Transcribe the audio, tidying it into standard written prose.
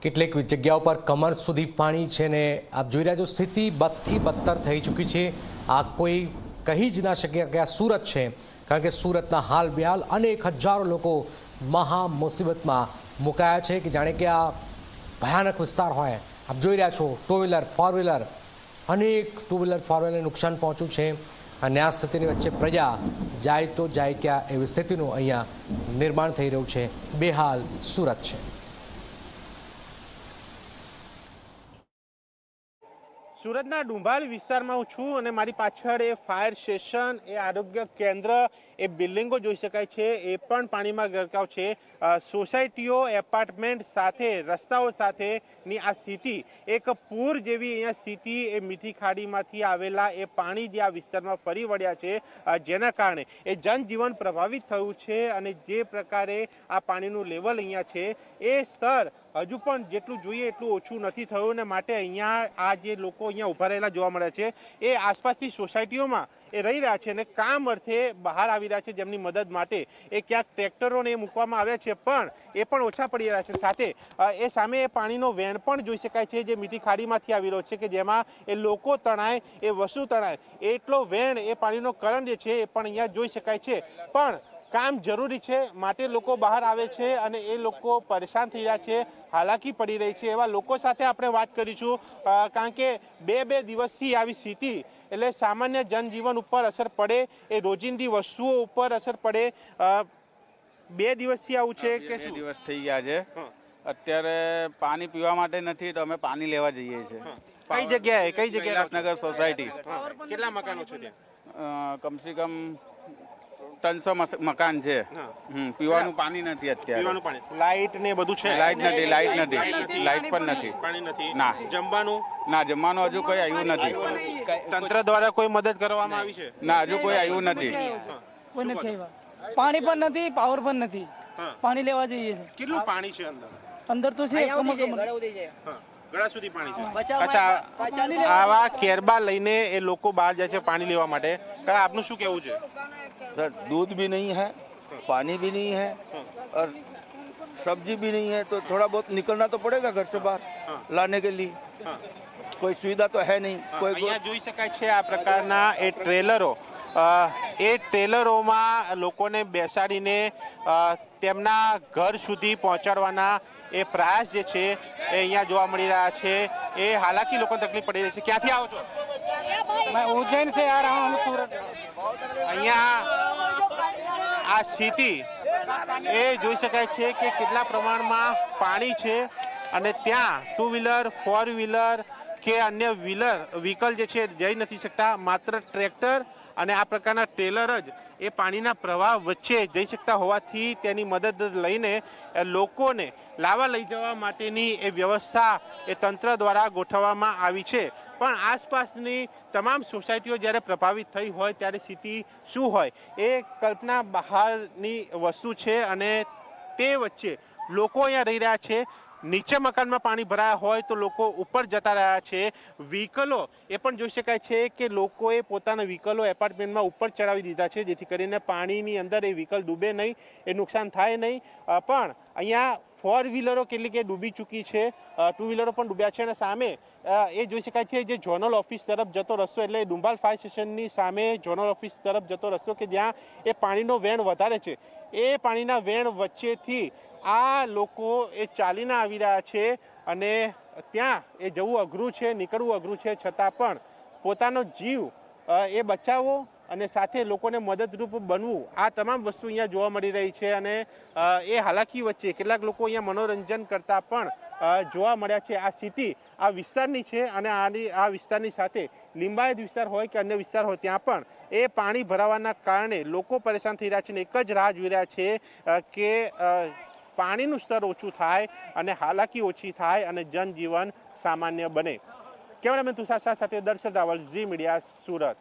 કેટલીક જગ્યાઓ પર કમર સુધી પાણી છે ને આપ જોઈ રહ્યા છો, સ્થિતિ બદથી બદતર થઈ ચૂકી છે। આ કોઈ કહી જ ના શકે કે આ સુરત છે, કારણ કે સુરતના હાલ બેહાલ અનેક હજારો લોકો મહા મુસીબતમાં મુકાયા છે કે જાણે કે આ ભયાનક વિસ્તાર હોય। આપ જોઈ રહ્યા છો ટુ વ્હીલર ફોર વ્હીલર અનેક ટુ વ્હીલર ફોર વ્હીલરને નુકસાન પહોંચ્યું છે અને આ સ્થિતિની વચ્ચે પ્રજા જાય તો જાય ક્યાં એવી સ્થિતિનું અહીંયા નિર્માણ થઈ રહ્યું છે। બેહાલ સુરત છે। સુરતના ડુંભાલ વિસ્તારમાં હું છું અને મારી પાછળ એ ફાયર સ્ટેશન, એ આરોગ્ય કેન્દ્ર, એ બિલ્ડિંગો જોઈ શકાય છે, એ પણ પાણીમાં ગરકાવ છે। સોસાયટીઓ, એપાર્ટમેન્ટ સાથે, રસ્તાઓ સાથેની આ સ્થિતિ, એક પૂર જેવી અહીંયા સ્થિતિ, એ મીઠી ખાડીમાંથી આવેલા એ પાણી જે આ વિસ્તારમાં ફરી વળ્યા છે, જેના કારણે એ જનજીવન પ્રભાવિત થયું છે અને જે પ્રકારે આ પાણીનું લેવલ અહીંયા છે એ સ્તર હજુ પણ જેટલું જોઈએ એટલું ઓછું નથી થયું ને માટે અહીંયા આ જે લોકો અહીંયા ઊભા રહેલા જોવા મળે છે એ આસપાસની સોસાયટીઓમાં એ રહી રહ્યા છે અને કામ અર્થે બહાર આવી રહ્યા છે, જેમની મદદ માટે એ ક્યાંક ટ્રેક્ટરોને મૂકવામાં આવ્યા છે પણ એ પણ ઓછા પડી રહ્યા છે। સાથે એ સામે એ પાણીનો વેણ પણ જોઈ શકાય છે જે મીઠી ખાડીમાંથી આવી રહ્યો છે કે જેમાં એ લોકો તણાય, એ વસ્તુ તણાય એટલો વેણ, એ પાણીનો કરંટ જે છે એ પણ અહીંયા જોઈ શકાય છે। પણ કામ જરૂરી છે માટે લોકો બહાર આવે છે અને એ લોકો પરેશાન થઈ રહ્યા છે, હાલાકી પડી રહી છે। એવા લોકો સાથે આપણે વાત કરીશું કારણ કે બે દિવસથી આવી સ્થિતિ એટલે સામાન્ય જનજીવન ઉપર અસર પડે, એ રોજિંદી વસ્તુઓ ઉપર અસર પડે। 2 દિવસથી આવું છે કે 2 દિવસ થઈ ગયા છે। અત્યારે પાણી પીવા માટે નથી તો અમે પાણી લેવા જઈએ છીએ। કઈ જગ્યાએ? કૈલાસનગર સોસાયટી। કેટલા મકાનો છે ત્યાં? કમસે કમ 300 મકાન છે। પીવાનું પાણી નથી અત્યારે। પીવાનું પાણી, લાઇટ ને બધું છે? લાઇટ નથી, લાઇટ પણ નથી। પાણી નથી ના। જમવાનું? ના, જમવાનું હજુ કોઈ આવ્યું નથી। તંત્ર દ્વારા કોઈ મદદ કરવામાં આવી છે? ના, હજુ કોઈ આવ્યું નથી। કોઈ નથી આવ્યા, પાણી પણ નથી, પાવર પણ નથી। પાણી લેવા જઈએ છે। કેટલું પાણી છે અંદર? અંદર તો છે ગળા સુધી પાણી છે। અચ્છા, આવા કેરબા લઈને એ લોકો બહાર જાય છે પાણી લેવા માટે, આપનું શું કહેવું છે? सर, दूध भी नहीं है, पानी भी नहीं है और सब्जी भी नहीं है, तो थोड़ा बहुत निकलना तो पड़ेगा घर से बाहर लाने के लिए। कोई सुविधा तो है नहीं। કોઈ અહીંયા જોઈ શકાય છે આ પ્રકારના એ ટ્રેલરો, એ ટ્રેલરોમાં લોકોને બેસાડીને તેમના ઘર સુધી પહોંચાડવાના એ પ્રયાસ જે છે એ અહીંયા જોવા મળી રહ્યા છે। એ હાલાકી લોકોને તકલીફ પડી રહી છે। ક્યાંથી આવો છો? मैं उज्जैन से आ रहा हूँ सूरत। અહીંયા આ સ્થિતિ એ જોઈ શકાય છે કે કેટલા પ્રમાણમાં પાણી છે અને ત્યાં ટુ વ્હીલર, ફોર વ્હીલર કે અન્ય વ્હીકલ જે છે જઈ નથી શકતા। માત્ર ટ્રેક્ટર અને આ પ્રકારના ટ્રેલર જ એ પાણીના પ્રવાહ વચ્ચે જઈ શકતા હોવાથી તેની મદદ લઈને લોકોને લાવવા લઈ જવા માટેની એ વ્યવસ્થા એ તંત્ર દ્વારા ગોઠવવામાં આવી છે। પણ આસપાસની તમામ સોસાયટીઓ જ્યારે પ્રભાવિત થઈ હોય ત્યારે સ્થિતિ શું હોય એ કલ્પના બહારની વસ્તુ છે અને તે વચ્ચે લોકો અહીંયા રહી રહ્યા છે। નીચે મકાનમાં પાણી ભરાયા હોય તો લોકો ઉપર જતા રહ્યા છે। વ્હીકલો એ પણ જોઈ શકાય છે કે લોકોએ પોતાના વ્હીકલો એપાર્ટમેન્ટમાં ઉપર ચડાવી દીધા છે જેથી કરીને પાણીની અંદર એ વ્હીકલ ડૂબે નહીં, એ નુકસાન થાય નહીં। પણ અહીંયા ફોર વ્હીલરો કેટલીક એ ડૂબી ચૂકી છે, ટુ વ્હીલરો પણ ડૂબ્યા છે અને સામે એ જોઈ શકાય છે જે ઝોનલ ઓફિસ તરફ જતો રસ્તો, એટલે ડુંભાલ ફાયર સ્ટેશનની સામે ઝોનલ ઓફિસ તરફ જતો રસ્તો કે જ્યાં એ પાણીનો વેણ વધારે છે, એ પાણીના વેણ વચ્ચેથી આ લોકો એ ચાલીને આવી રહ્યા છે અને ત્યાં એ જવું અઘરું છે, નીકળવું અઘરું છે, છતાં પણ પોતાનો જીવ એ બચાવવો અને સાથે લોકોને મદદરૂપ બનવું, આ તમામ વસ્તુ અહીંયા જોવા મળી રહી છે। અને એ હાલાકી વચ્ચે કેટલાક લોકો અહીંયા મનોરંજન કરતા પણ જોવા મળ્યા છે। આ સ્થિતિ આ વિસ્તારની છે અને આ વિસ્તારની સાથે લિંબાયત વિસ્તાર હોય કે અન્ય વિસ્તાર હોય ત્યાં પણ એ પાણી ભરાવાના કારણે લોકો પરેશાન થઈ રહ્યા છે અને એક જ રાહ જોઈ રહ્યા છે કે પાણીનું સ્તર ઓછું થાય અને હાલાકી ઓછી થાય અને જનજીવન સામાન્ય બને। કેમેરામેન તુષાર શાહ સાથે દર્શન રાવલ, ઝી મીડિયા, સુરત।